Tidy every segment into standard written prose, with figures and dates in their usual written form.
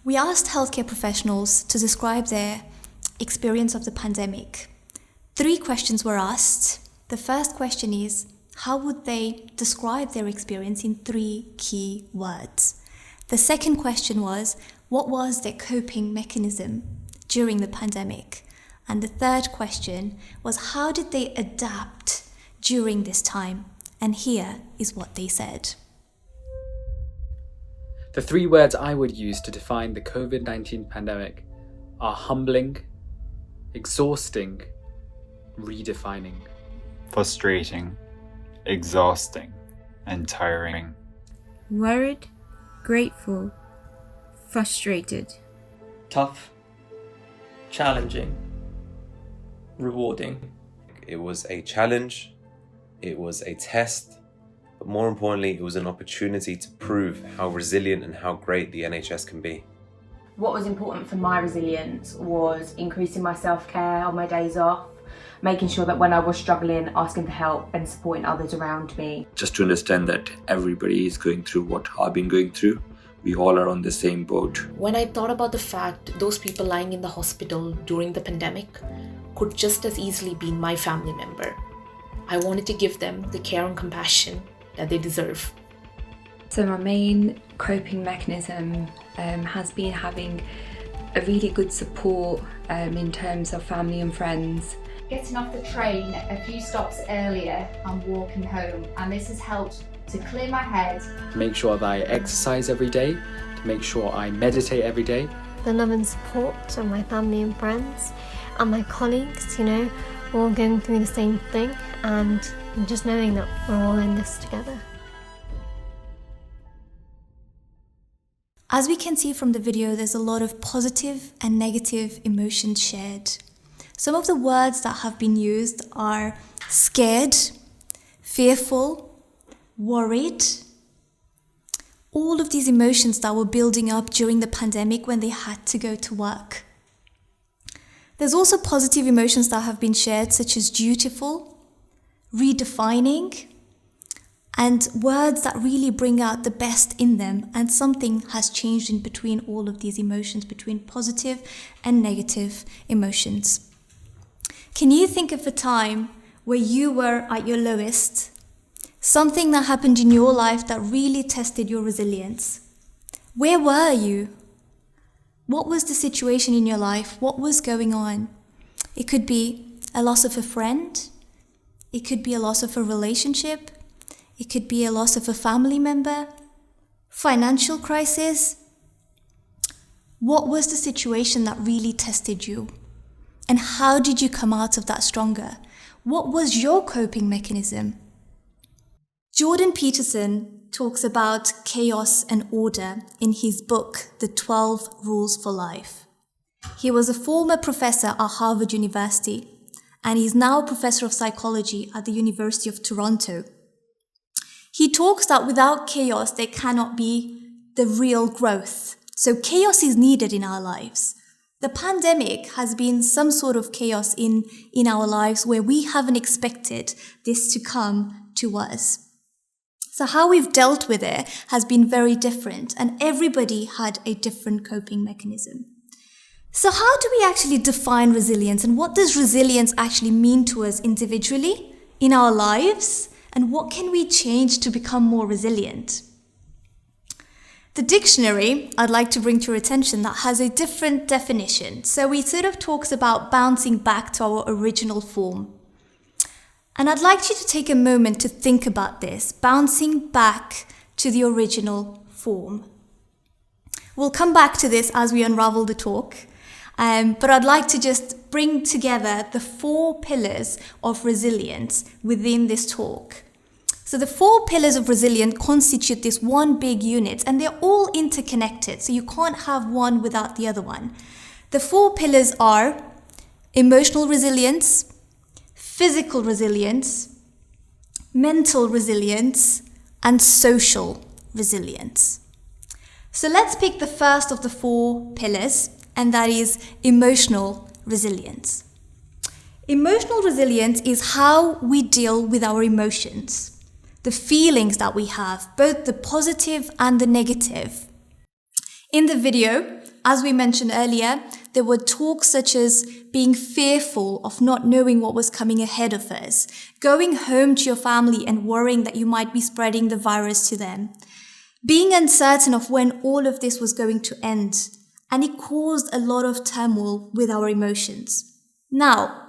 We asked healthcare professionals to describe their experience of the pandemic. 3 questions were asked. The first question is, how would they describe their experience in 3 key words? The second question was, what was their coping mechanism during the pandemic? And the third question was, how did they adapt during this time? And here is what they said. The 3 words I would use to define the COVID-19 pandemic are humbling, exhausting, redefining. Frustrating, exhausting, and tiring. Worried, grateful, frustrated. Tough, challenging, rewarding. It was a challenge, it was a test, but more importantly, it was an opportunity to prove how resilient and how great the NHS can be. What was important for my resilience was increasing my self-care on my days off, making sure that when I was struggling, asking for help and supporting others around me. Just to understand that everybody is going through what I've been going through. We all are on the same boat. When I thought about the fact those people lying in the hospital during the pandemic could just as easily be my family member, I wanted to give them the care and compassion that they deserve. So my main coping mechanism has been having a really good support in terms of family and friends. Getting off the train a few stops earlier and walking home, and this has helped to clear my head. To make sure that I exercise every day, to make sure I meditate every day. The love and support of my family and friends and my colleagues, all going through the same thing, and just knowing that we're all in this together. As we can see from the video, there's a lot of positive and negative emotions shared. Some of the words that have been used are scared, fearful, worried. All of these emotions that were building up during the pandemic when they had to go to work. There's also positive emotions that have been shared, such as dutiful, redefining, and words that really bring out the best in them, and something has changed in between all of these emotions, between positive and negative emotions. Can you think of a time where you were at your lowest? Something that happened in your life that really tested your resilience? Where were you? What was the situation in your life? What was going on? It could be a loss of a friend. It could be a loss of a relationship. It could be a loss of a family member. Financial crisis. What was the situation that really tested you? And how did you come out of that stronger? What was your coping mechanism? Jordan Peterson talks about chaos and order in his book, The 12 Rules for Life. He was a former professor at Harvard University, and he's now a professor of psychology at the University of Toronto. He talks that without chaos, there cannot be the real growth. So chaos is needed in our lives. The pandemic has been some sort of chaos in our lives where we haven't expected this to come to us. So how we've dealt with it has been very different, and everybody had a different coping mechanism. So how do we actually define resilience, and what does resilience actually mean to us individually in our lives, and what can we change to become more resilient? The dictionary I'd like to bring to your attention that has a different definition. So it sort of talks about bouncing back to our original form. And I'd like you to take a moment to think about this, bouncing back to the original form. We'll come back to this as we unravel the talk, but I'd like to just bring together the 4 pillars of resilience within this talk. So the 4 pillars of resilience constitute this one big unit, and they're all interconnected, so you can't have one without the other one. The 4 pillars are emotional resilience, physical resilience, mental resilience, and social resilience. So let's pick the first of the 4 pillars, and that is emotional resilience. Emotional resilience is how we deal with our emotions, the feelings that we have, both the positive and the negative. In the video, as we mentioned earlier, there were talks such as being fearful of not knowing what was coming ahead of us, going home to your family and worrying that you might be spreading the virus to them, being uncertain of when all of this was going to end. And it caused a lot of turmoil with our emotions. Now,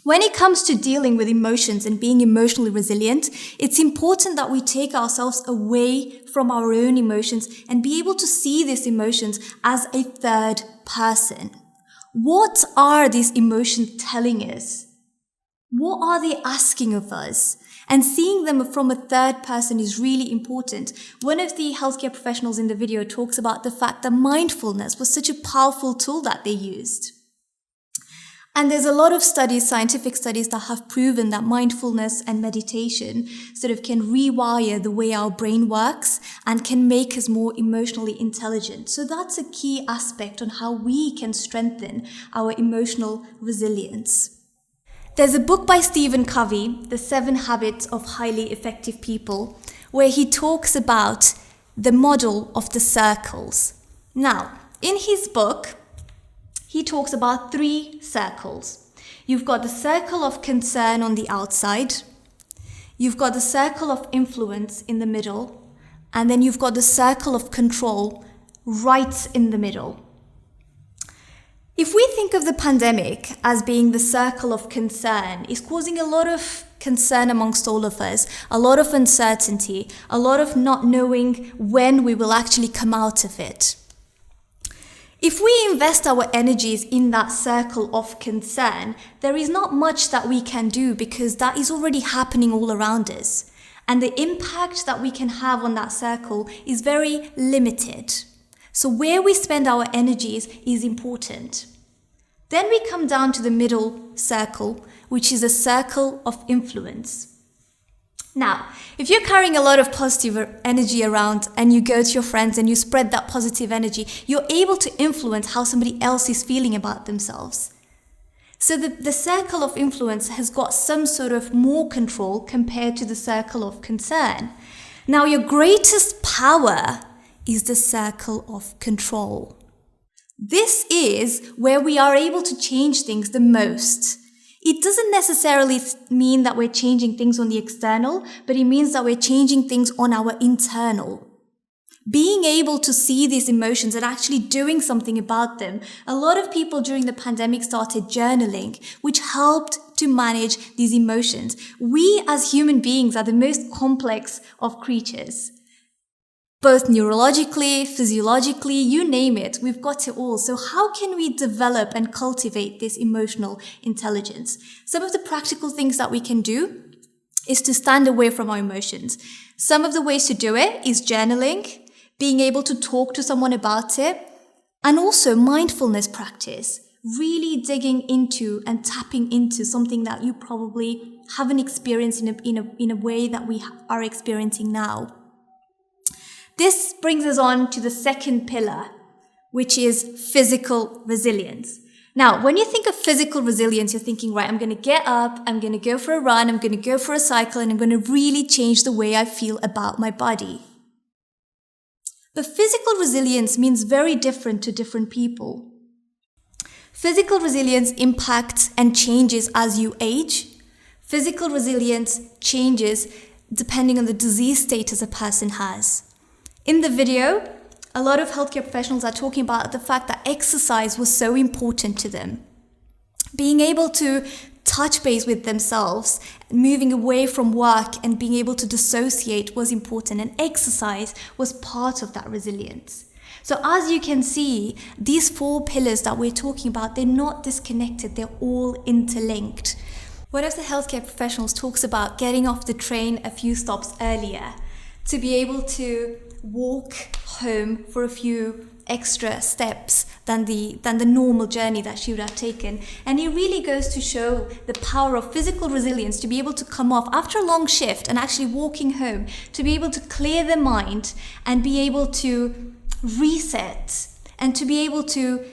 when it comes to dealing with emotions and being emotionally resilient, it's important that we take ourselves away from our own emotions and be able to see these emotions as a third person. What are these emotions telling us? What are they asking of us? And seeing them from a third person is really important. One of the healthcare professionals in the video talks about the fact that mindfulness was such a powerful tool that they used. And there's a lot of studies, scientific studies, that have proven that mindfulness and meditation sort of can rewire the way our brain works and can make us more emotionally intelligent. So that's a key aspect on how we can strengthen our emotional resilience. There's a book by Stephen Covey, The 7 Habits of Highly Effective People, where he talks about the model of the circles. Now, in his book, he talks about 3 circles. You've got the circle of concern on the outside, you've got the circle of influence in the middle, and then you've got the circle of control right in the middle. If we think of the pandemic as being the circle of concern, it's causing a lot of concern amongst all of us, a lot of uncertainty, a lot of not knowing when we will actually come out of it. If we invest our energies in that circle of concern, there is not much that we can do because that is already happening all around us. And the impact that we can have on that circle is very limited. So where we spend our energies is important. Then we come down to the middle circle, which is a circle of influence. Now, if you're carrying a lot of positive energy around and you go to your friends and you spread that positive energy, you're able to influence how somebody else is feeling about themselves. So the circle of influence has got some sort of more control compared to the circle of concern. Now, your greatest power is the circle of control. This is where we are able to change things the most. It doesn't necessarily mean that we're changing things on the external, but it means that we're changing things on our internal. Being able to see these emotions and actually doing something about them. A lot of people during the pandemic started journaling, which helped to manage these emotions. We as human beings are the most complex of creatures. Both neurologically, physiologically, you name it, we've got it all. So how can we develop and cultivate this emotional intelligence? Some of the practical things that we can do is to stand away from our emotions. Some of the ways to do it is journaling, being able to talk to someone about it, and also mindfulness practice, really digging into and tapping into something that you probably haven't experienced in a way that we are experiencing now. This brings us on to the second pillar, which is physical resilience. Now, when you think of physical resilience, you're thinking, right, I'm going to get up, I'm going to go for a run, I'm going to go for a cycle, and I'm going to really change the way I feel about my body. But physical resilience means very different to different people. Physical resilience impacts and changes as you age. Physical resilience changes depending on the disease status a person has. In the video, a lot of healthcare professionals are talking about the fact that exercise was so important to them. Being able to touch base with themselves, moving away from work and being able to dissociate was important, and exercise was part of that resilience. So as you can see, these 4 pillars that we're talking about, they're not disconnected, they're all interlinked. One of the healthcare professionals talks about getting off the train a few stops earlier to be able to walk home for a few extra steps than the normal journey that she would have taken. And it really goes to show the power of physical resilience to be able to come off after a long shift and actually walking home, to be able to clear the mind and be able to reset and to be able to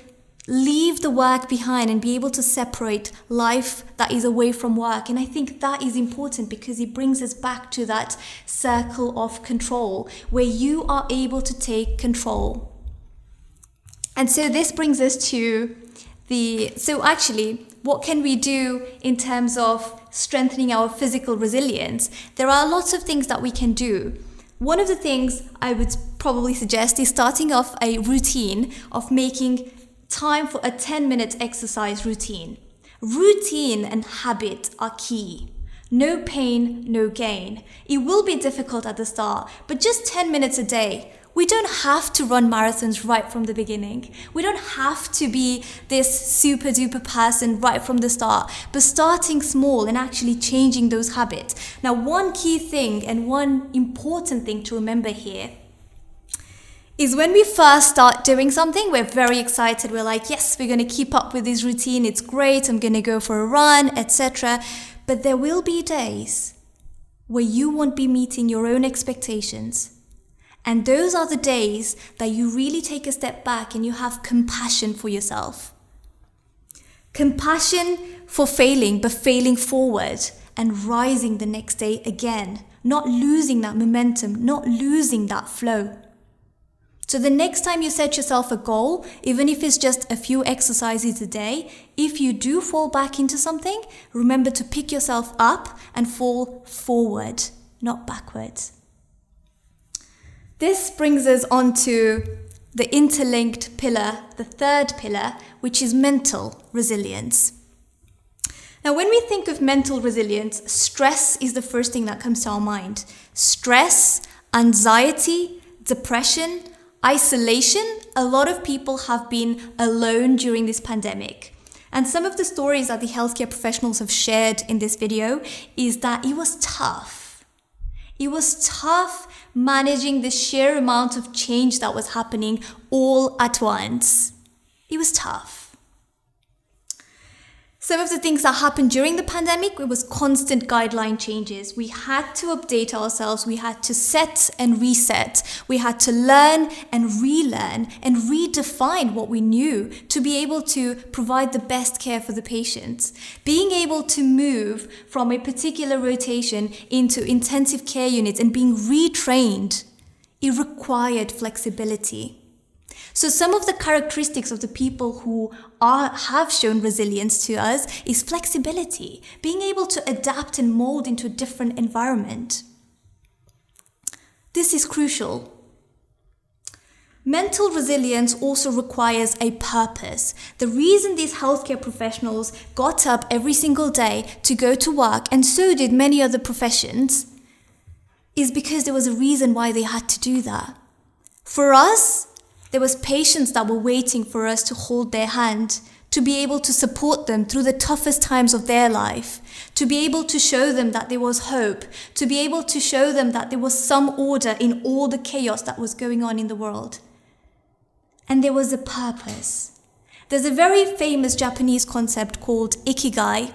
leave the work behind and be able to separate life that is away from work. And I think that is important because it brings us back to that circle of control where you are able to take control. And so this brings us to what can we do in terms of strengthening our physical resilience? There are lots of things that we can do. One of the things I would probably suggest is starting off a routine of making time for a 10-minute exercise routine. Routine and habit are key. No pain, no gain. It will be difficult at the start, but just 10 minutes a day. We don't have to run marathons right from the beginning. We don't have to be this super duper person right from the start, but starting small and actually changing those habits. Now, one key thing and one important thing to remember here is when we first start doing something, we're very excited. We're like, yes, we're going to keep up with this routine. It's great. I'm going to go for a run, etc. But there will be days where you won't be meeting your own expectations. And those are the days that you really take a step back and you have compassion for yourself. Compassion for failing, but failing forward and rising the next day again. Not losing that momentum, not losing that flow. So the next time you set yourself a goal, even if it's just a few exercises a day, if you do fall back into something, remember to pick yourself up and fall forward, not backwards. This brings us on to the interlinked pillar, the third pillar, which is mental resilience. Now, when we think of mental resilience, stress is the first thing that comes to our mind. Stress, anxiety, depression, isolation. A lot of people have been alone during this pandemic. And some of the stories that the healthcare professionals have shared in this video is that it was tough. It was tough managing the sheer amount of change that was happening all at once. It was tough. Some of the things that happened during the pandemic, it was constant guideline changes. We had to update ourselves. We had to set and reset. We had to learn and relearn and redefine what we knew to be able to provide the best care for the patients. Being able to move from a particular rotation into intensive care units and being retrained, it required flexibility. So some of the characteristics of the people who have shown resilience to us is flexibility, being able to adapt and mold into a different environment. This is crucial. Mental resilience also requires a purpose. The reason these healthcare professionals got up every single day to go to work, and so did many other professions, is because there was a reason why they had to do that. For us, there was patients that were waiting for us to hold their hand, to be able to support them through the toughest times of their life, to be able to show them that there was hope, to be able to show them that there was some order in all the chaos that was going on in the world. And there was a purpose. There's a very famous Japanese concept called ikigai,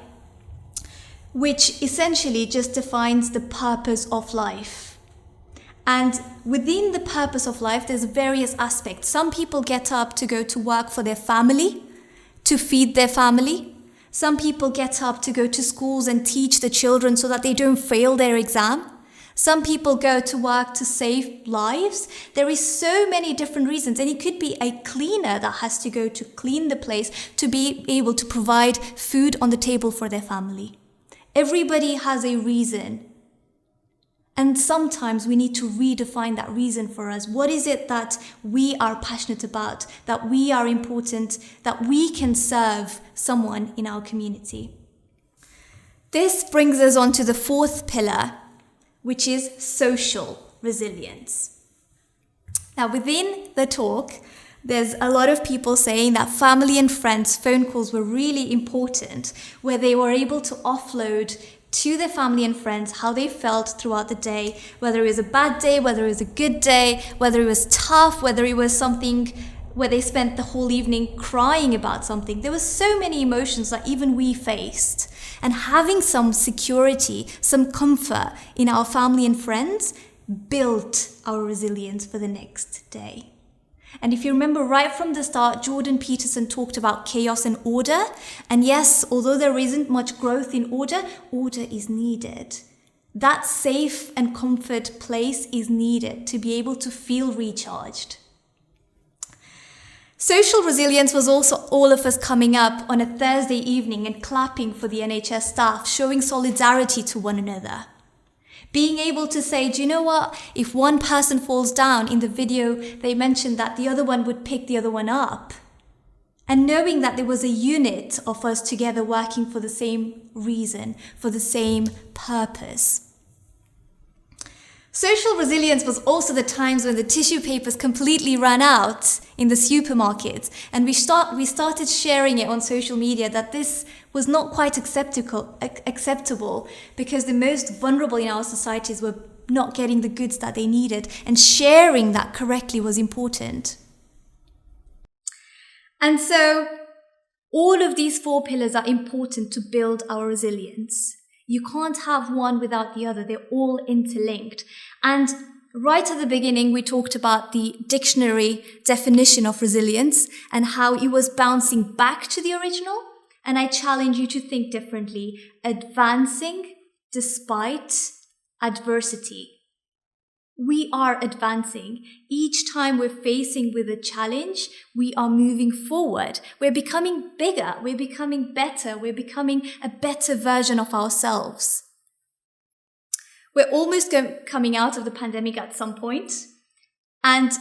which essentially just defines the purpose of life. And within the purpose of life, there's various aspects. Some people get up to go to work for their family, to feed their family. Some people get up to go to schools and teach the children so that they don't fail their exam. Some people go to work to save lives. There is so many different reasons. And it could be a cleaner that has to go to clean the place to be able to provide food on the table for their family. Everybody has a reason. And sometimes we need to redefine that reason for us. What is it that we are passionate about, that we are important, that we can serve someone in our community? This brings us on to the fourth pillar, which is social resilience. Now, within the talk, there's a lot of people saying that family and friends phone calls were really important, where they were able to offload to their family and friends how they felt throughout the day, whether it was a bad day, whether it was a good day, whether it was tough, whether it was something where they spent the whole evening crying about something. There were so many emotions that even we faced. And having some security, some comfort in our family and friends built our resilience for the next day. And if you remember right from the start, Jordan Peterson talked about chaos and order. And yes, although there isn't much growth in order, order is needed. That safe and comfort place is needed to be able to feel recharged. Social resilience was also all of us coming up on a Thursday evening and clapping for the NHS staff, showing solidarity to one another. Being able to say, do you know what? If one person falls down, in the video they mentioned that the other one would pick the other one up. And knowing that there was a unit of us together working for the same reason, for the same purpose. Social resilience was also the times when the tissue papers completely ran out in the supermarkets, and we started sharing it on social media that this was not quite acceptable because the most vulnerable in our societies were not getting the goods that they needed, and sharing that correctly was important. And so all of these 4 pillars are important to build our resilience. You can't have one without the other. They're all interlinked. And right at the beginning, we talked about the dictionary definition of resilience and how it was bouncing back to the original. And I challenge you to think differently. Advancing despite adversity. We are advancing. Each time we're facing with a challenge, we are moving forward. We're becoming bigger. We're becoming better. We're becoming a better version of ourselves. We're almost coming out of the pandemic at some point. And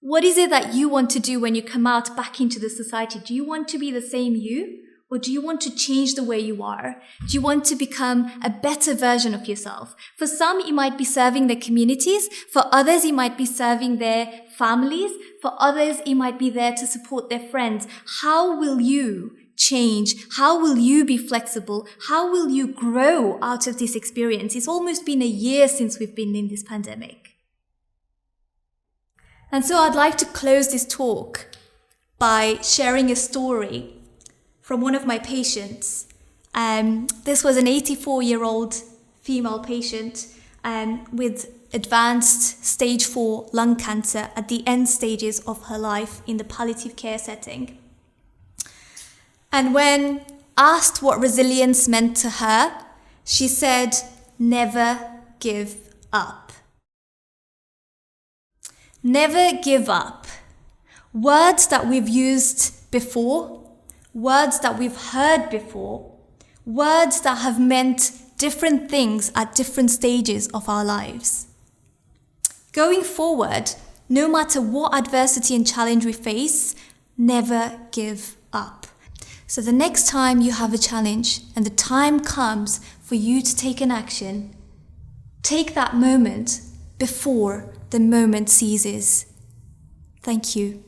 what is it that you want to do when you come out back into the society? Do you want to be the same you? Or do you want to change the way you are? Do you want to become a better version of yourself? For some, it might be serving their communities. For others, it might be serving their families. For others, it might be there to support their friends. How will you change? How will you be flexible? How will you grow out of this experience? It's almost been a year since we've been in this pandemic. And so I'd like to close this talk by sharing a story from one of my patients. This was an 84-year-old female patient with advanced stage 4 lung cancer at the end stages of her life in the palliative care setting. And when asked what resilience meant to her, she said, "Never give up." Never give up. Words that we've used before, words that we've heard before, words that have meant different things at different stages of our lives. Going forward, no matter what adversity and challenge we face, never give up. So the next time you have a challenge and the time comes for you to take an action, take that moment before the moment ceases. Thank you.